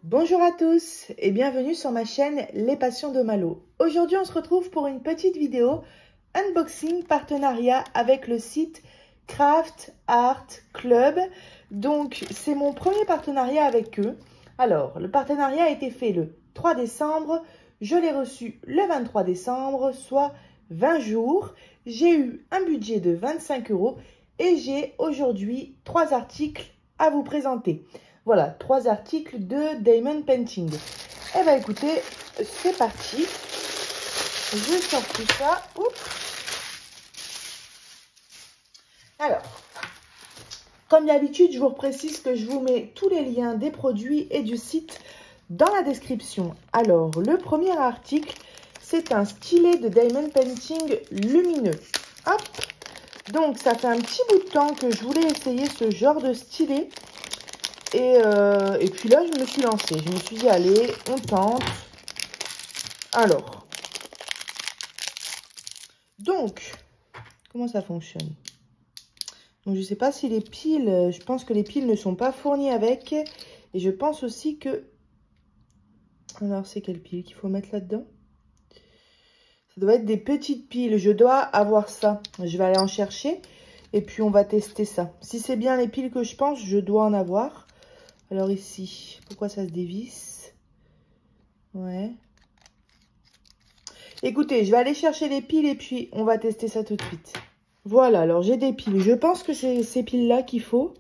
Bonjour à tous et bienvenue sur ma chaîne Les Passions de Malo. Aujourd'hui on se retrouve pour une petite vidéo unboxing partenariat avec le site Craft Art Club. Donc c'est mon premier partenariat avec eux. Alors le partenariat a été fait le 3 décembre, je l'ai reçu le 23 décembre, soit 20 jours. J'ai eu un budget de 25 € et j'ai aujourd'hui 3 articles à vous présenter. Voilà, 3 articles de Diamond Painting. Eh bien, écoutez, c'est parti. Je sors tout ça. Alors, comme d'habitude, je vous précise que je vous mets tous les liens des produits et du site dans la description. Alors, le premier article, c'est un stylet de Diamond Painting lumineux. Hop. Donc, ça fait un petit bout de temps que je voulais essayer ce genre de stylet. Et puis là, je me suis lancée. Je me suis dit, allez, on tente. Alors, donc, comment ça fonctionne? Donc, je ne sais pas si les piles, je pense que les piles ne sont pas fournies avec. Et je pense aussi que... Alors, c'est quelle pile qu'il faut mettre là-dedans? Ça doit être des petites piles. Je dois avoir ça. Je vais aller en chercher. Et puis, on va tester ça. Si c'est bien les piles que je pense, je dois en avoir. Alors ici, pourquoi ça se dévisse? Ouais. Écoutez, je vais aller chercher les piles et puis on va tester ça tout de suite. Voilà, alors j'ai des piles. Je pense que c'est ces piles-là qu'il faut.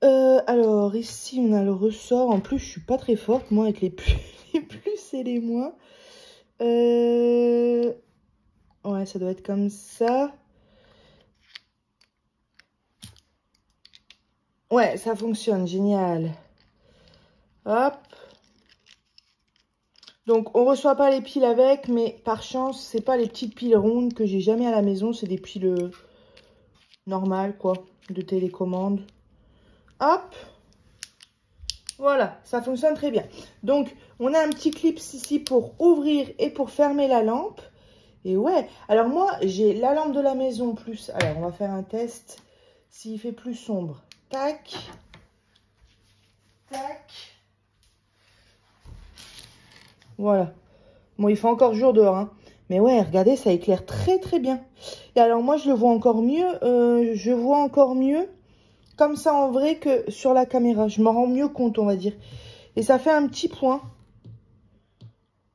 Alors ici, on a le ressort. En plus, je suis pas très forte, moi, avec les plus, les plus et les moins. Ouais, ça doit être comme ça. Ouais, ça fonctionne, génial. Hop. Donc, on ne reçoit pas les piles avec, mais par chance, c'est pas les petites piles rondes que j'ai jamais à la maison. C'est des piles normales, quoi, de télécommande. Hop. Voilà, ça fonctionne très bien. Donc, on a un petit clip ici pour ouvrir et pour fermer la lampe. Et ouais, alors moi, j'ai la lampe de la maison plus... Alors, on va faire un test. S'il fait plus sombre. Tac. Tac. Voilà. Bon, il fait encore jour dehors, hein. Mais ouais, regardez, ça éclaire très très bien. Et alors moi, je le vois encore mieux. Je vois encore mieux comme ça en vrai que sur la caméra. Je m'en rends mieux compte, on va dire. Et ça fait un petit point.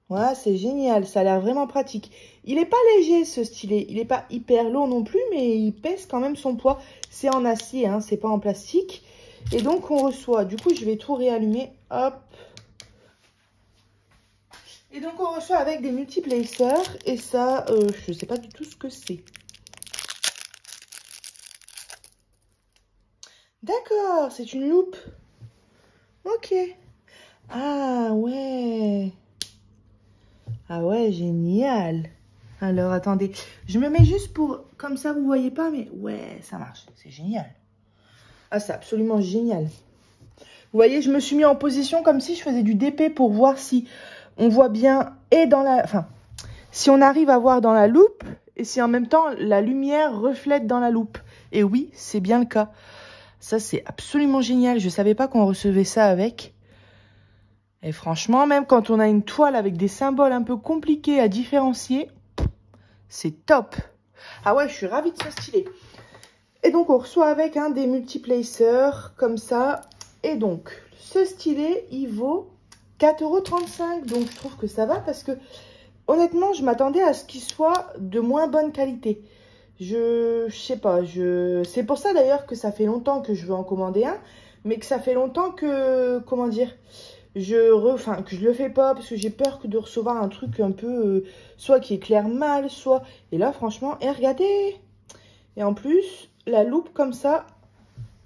Voilà, c'est génial. Ça a l'air vraiment pratique. Il n'est pas léger, ce stylet. Il n'est pas hyper lourd non plus, mais il pèse quand même son poids. C'est en acier, hein, c'est pas en plastique. Et donc, on reçoit... Du coup, je vais tout réallumer. Hop. Et donc, on reçoit avec des multiplacers. Et ça, je ne sais pas du tout ce que c'est. D'accord, c'est une loupe. Ok. Ah, ouais. Ah, ouais, génial. Alors, attendez. Je me mets juste pour... Comme ça, vous ne voyez pas, mais ouais, ça marche. C'est génial. Ah, c'est absolument génial. Vous voyez, je me suis mis en position comme si je faisais du DP pour voir si... On voit bien et dans la... Enfin, si on arrive à voir dans la loupe et si en même temps la lumière reflète dans la loupe. Et oui, c'est bien le cas. Ça, c'est absolument génial. Je ne savais pas qu'on recevait ça avec. Et franchement, même quand on a une toile avec des symboles un peu compliqués à différencier, c'est top. Ah ouais, je suis ravie de ce stylet. Et donc, on reçoit avec des multiplacers comme ça. Et donc, ce stylet, il vaut 4,35 €. Donc, je trouve que ça va parce que, honnêtement, je m'attendais à ce qu'il soit de moins bonne qualité. Je sais pas. C'est pour ça, d'ailleurs, que ça fait longtemps que je veux en commander un. Mais que ça fait longtemps que, comment dire, que je le fais pas parce que j'ai peur de recevoir un truc un peu, soit qui éclaire mal, soit... Et là, franchement, et regardez. Et en plus, la loupe comme ça,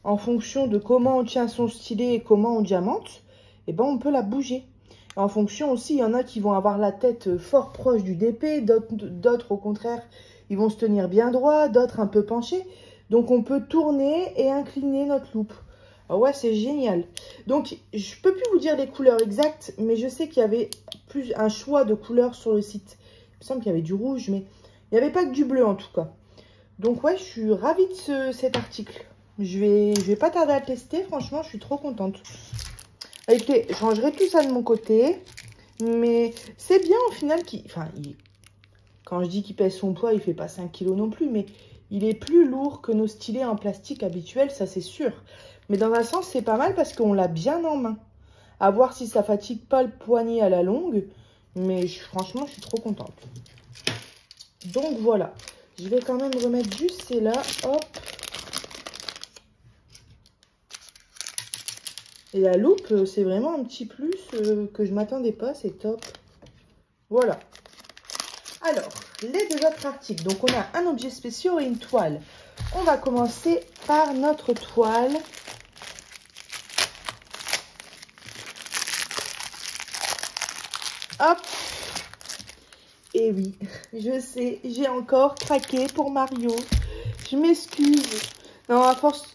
en fonction de comment on tient son stylet et comment on diamante, eh ben, on peut la bouger. Et en fonction aussi, il y en a qui vont avoir la tête fort proche du DP, d'autres au contraire, ils vont se tenir bien droit, d'autres un peu penchés. Donc, on peut tourner et incliner notre loupe. Ah ouais, c'est génial. Donc, je peux plus vous dire les couleurs exactes, mais je sais qu'il y avait un choix de couleurs sur le site. Il me semble qu'il y avait du rouge, mais il n'y avait pas que du bleu en tout cas. Donc ouais, je suis ravie de cet article. Je vais pas tarder à le tester, franchement, je suis trop contente. Écoutez, je rangerai tout ça de mon côté. Mais c'est bien au final qu'il... Enfin, quand je dis qu'il pèse son poids, il fait pas 5 kilos non plus. Mais il est plus lourd que nos stylets en plastique habituels, ça c'est sûr. Mais dans un sens, c'est pas mal parce qu'on l'a bien en main. À voir si ça fatigue pas le poignet à la longue. Mais franchement, je suis trop contente. Donc voilà. Je vais quand même remettre juste ces là. Hop. Et la loupe, c'est vraiment un petit plus que je m'attendais pas. C'est top. Voilà. Alors, les deux autres articles. Donc, on a un objet spécial et une toile. On va commencer par notre toile. Hop. Et oui, je sais, j'ai encore craqué pour Mario. Je m'excuse. Non, à force...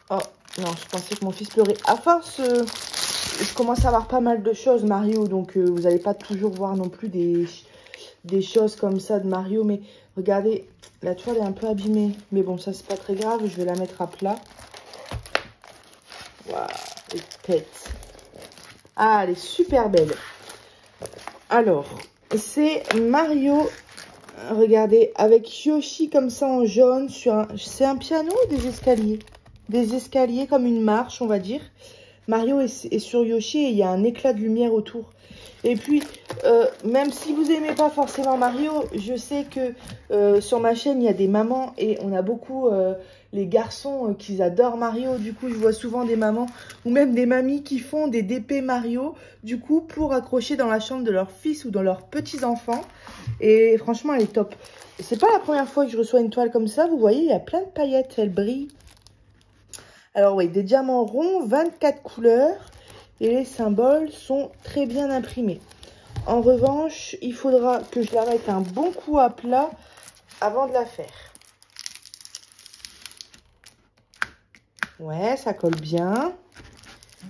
Oh, non, je pensais que mon fils pleurait. À force, je commence à avoir pas mal de choses, Mario. Donc, vous n'allez pas toujours voir non plus des choses comme ça de Mario. Mais regardez, la toile est un peu abîmée. Mais bon, ça, c'est pas très grave. Je vais la mettre à plat. Waouh, elle pète. Ah, elle est super belle. Alors, c'est Mario, regardez, avec Yoshi comme ça en jaune. C'est un piano ou des escaliers? Des escaliers comme une marche, on va dire. Mario est sur Yoshi et il y a un éclat de lumière autour. Et puis, même si vous n'aimez pas forcément Mario, je sais que sur ma chaîne, il y a des mamans et on a beaucoup les garçons qui adorent Mario. Du coup, je vois souvent des mamans ou même des mamies qui font des DP Mario, du coup, pour accrocher dans la chambre de leur fils ou dans leurs petits-enfants. Et franchement, elle est top. C'est pas la première fois que je reçois une toile comme ça. Vous voyez, il y a plein de paillettes, elle brille. Alors oui, des diamants ronds, 24 couleurs. Et les symboles sont très bien imprimés. En revanche, il faudra que je la mette un bon coup à plat avant de la faire. Ouais, ça colle bien.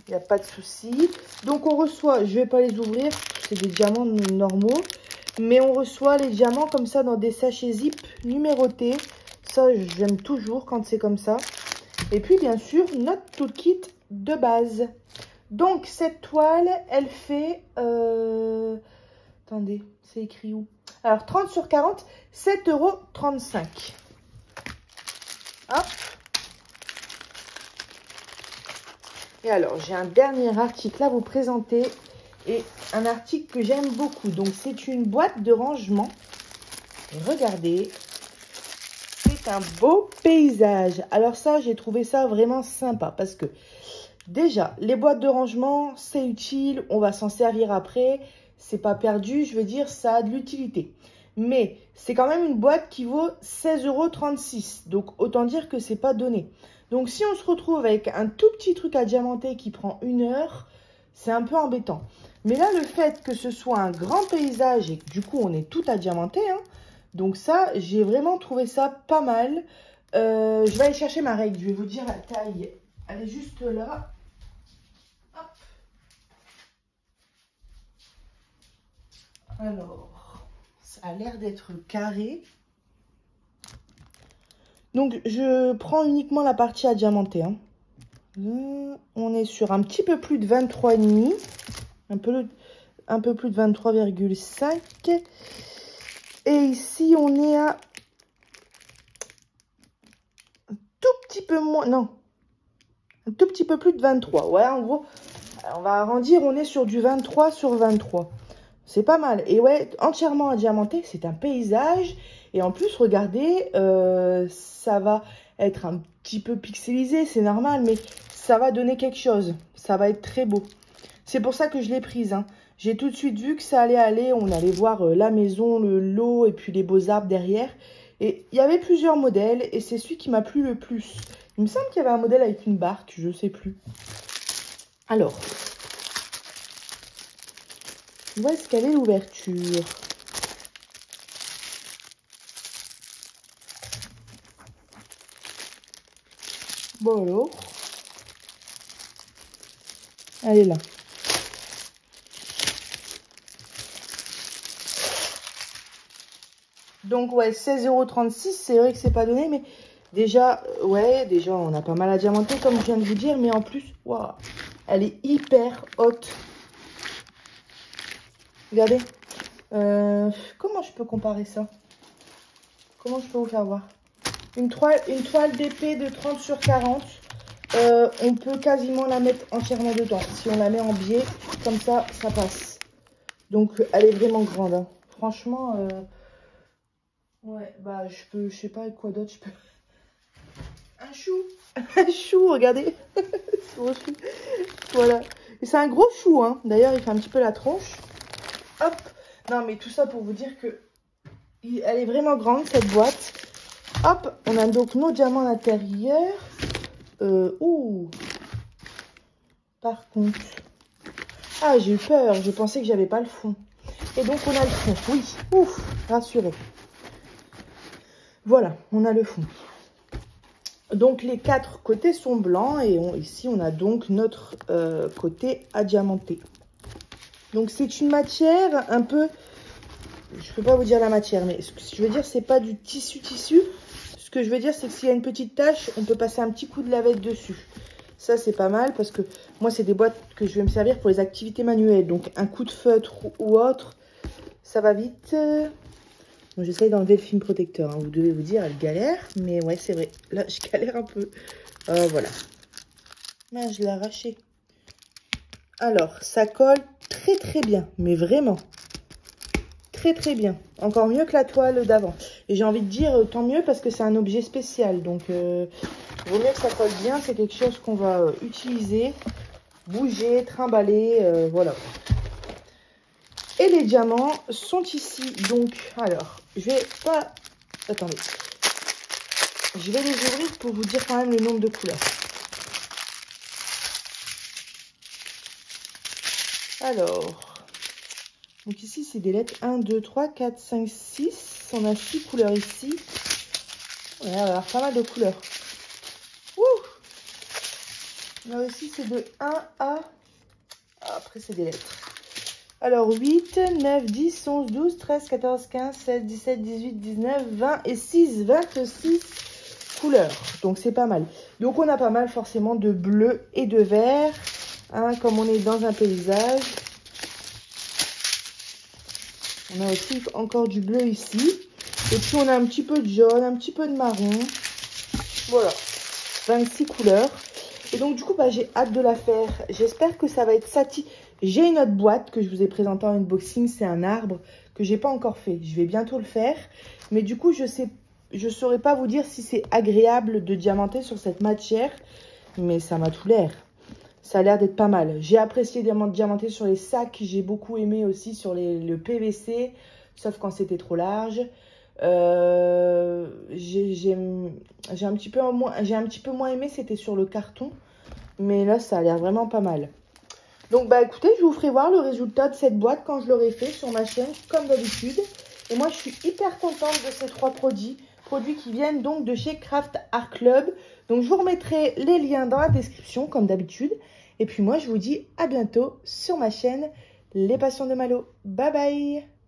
Il n'y a pas de souci. Donc, on reçoit, je ne vais pas les ouvrir, c'est des diamants normaux. Mais on reçoit les diamants comme ça dans des sachets zip numérotés. Ça, j'aime toujours quand c'est comme ça. Et puis, bien sûr, notre toolkit de base. Donc, cette toile, elle fait... Attendez, c'est écrit où? Alors, 30 sur 40, 7,35 €. Hop. Et alors, j'ai un dernier article à vous présenter. Et un article que j'aime beaucoup. Donc, c'est une boîte de rangement. Et regardez. C'est un beau paysage. Alors ça, j'ai trouvé ça vraiment sympa. Parce que... Déjà, les boîtes de rangement, c'est utile, on va s'en servir après, c'est pas perdu, je veux dire, ça a de l'utilité. Mais c'est quand même une boîte qui vaut 16,36 €, donc autant dire que c'est pas donné. Donc si on se retrouve avec un tout petit truc à diamanter qui prend 1 heure, c'est un peu embêtant. Mais là, le fait que ce soit un grand paysage et que du coup, on est tout à diamanter, hein, donc ça, j'ai vraiment trouvé ça pas mal. Je vais aller chercher ma règle, je vais vous dire la taille, elle est juste là. Alors, ça a l'air d'être carré. Donc, je prends uniquement la partie à diamanter. Hein. On est sur un petit peu plus de 23,5. Un peu plus de 23,5. Et ici, on est à un tout petit peu moins. Non, un tout petit peu plus de 23. Ouais, en gros, on va arrondir. On est sur du 23 sur 23. C'est pas mal. Et ouais, entièrement à diamanter, c'est un paysage. Et en plus, regardez, ça va être un petit peu pixelisé, c'est normal, mais ça va donner quelque chose. Ça va être très beau. C'est pour ça que je l'ai prise. Hein. J'ai tout de suite vu que ça allait aller. On allait voir la maison, le lot et puis les beaux arbres derrière. Et il y avait plusieurs modèles et c'est celui qui m'a plu le plus. Il me semble qu'il y avait un modèle avec une barque, je ne sais plus. Alors... Où est-ce qu'elle est l'ouverture? Bon alors. Elle est là. Donc ouais, 16,36 €, c'est vrai que c'est pas donné, mais déjà, ouais, déjà on a pas mal à diamanter comme je viens de vous dire, mais en plus, waouh, Elle est hyper haute. Regardez. Comment je peux comparer ça? Comment je peux vous faire voir? Une toile d'épée de 30 sur 40. On peut quasiment la mettre entièrement dedans. Si on la met en biais, comme ça, ça passe. Donc, elle est vraiment grande. Hein. Franchement, ouais, bah, je sais pas quoi d'autre je peux... Un chou. Un chou, regardez. Gros chou. Voilà. Et c'est un gros chou, hein. D'ailleurs, il fait un petit peu la tronche. Hop. Non, mais tout ça pour vous dire que elle est vraiment grande, cette boîte. Hop. On a donc nos diamants à l'intérieur. Ouh. Par contre. Ah, j'ai eu peur. Je pensais que j'avais pas le fond. Et donc, on a le fond. Oui. Ouf. Rassuré. Voilà. On a le fond. Donc, les 4 côtés sont blancs. Et ici, on a donc notre côté adiamanté. Donc, c'est une matière un peu... Je ne peux pas vous dire la matière, mais ce que je veux dire, c'est pas du tissu. Ce que je veux dire, c'est que s'il y a une petite tache, on peut passer un petit coup de lavette dessus. Ça, c'est pas mal parce que moi, c'est des boîtes que je vais me servir pour les activités manuelles. Donc, un coup de feutre ou autre, ça va vite. Bon, j'essaye d'enlever le film protecteur. Hein. Vous devez vous dire, elle galère. Mais ouais, c'est vrai. Là, je galère un peu. Voilà. Ah, je l'ai arraché. Alors, ça colle très bien. Mais vraiment. Très bien. Encore mieux que la toile d'avant. Et j'ai envie de dire, tant mieux parce que c'est un objet spécial. Donc, vaut mieux que ça colle bien. C'est quelque chose qu'on va utiliser, bouger, trimballer. Voilà. Et les diamants sont ici. Donc, alors, je vais pas... Attendez. Je vais les ouvrir pour vous dire quand même le nombre de couleurs. Alors... Donc ici, c'est des lettres 1, 2, 3, 4, 5, 6. On a 6 couleurs ici. Ouais, on va avoir pas mal de couleurs. Ouh! Là aussi, c'est de 1 à... Après, c'est des lettres. Alors, 8, 9, 10, 11, 12, 13, 14, 15, 16, 17, 18, 19, 20 et 6, 26 couleurs. Donc, c'est pas mal. Donc, on a pas mal forcément de bleu et de vert. Hein, comme on est dans un paysage. On a aussi encore du bleu ici. Et puis, on a un petit peu de jaune, un petit peu de marron. Voilà. 26 couleurs. Et donc, du coup, bah, j'ai hâte de la faire. J'espère que ça va être satisfaisant. J'ai une autre boîte que je vous ai présentée en unboxing. C'est un arbre que j'ai pas encore fait. Je vais bientôt le faire. Mais du coup, je saurais pas vous dire si c'est agréable de diamanter sur cette matière. Mais ça m'a tout l'air. Ça a l'air d'être pas mal. J'ai apprécié diamanter sur les sacs. J'ai beaucoup aimé aussi sur le PVC. Sauf quand c'était trop large. J'ai un petit peu moins aimé. C'était sur le carton. Mais là, ça a l'air vraiment pas mal. Donc, bah écoutez, je vous ferai voir le résultat de cette boîte quand je l'aurai fait sur ma chaîne, comme d'habitude. Et moi, je suis hyper contente de ces 3 produits. Produits qui viennent donc de chez Craft Art Club. Donc, je vous remettrai les liens dans la description, comme d'habitude. Et puis moi, je vous dis à bientôt sur ma chaîne Les Passions de Malo. Bye bye!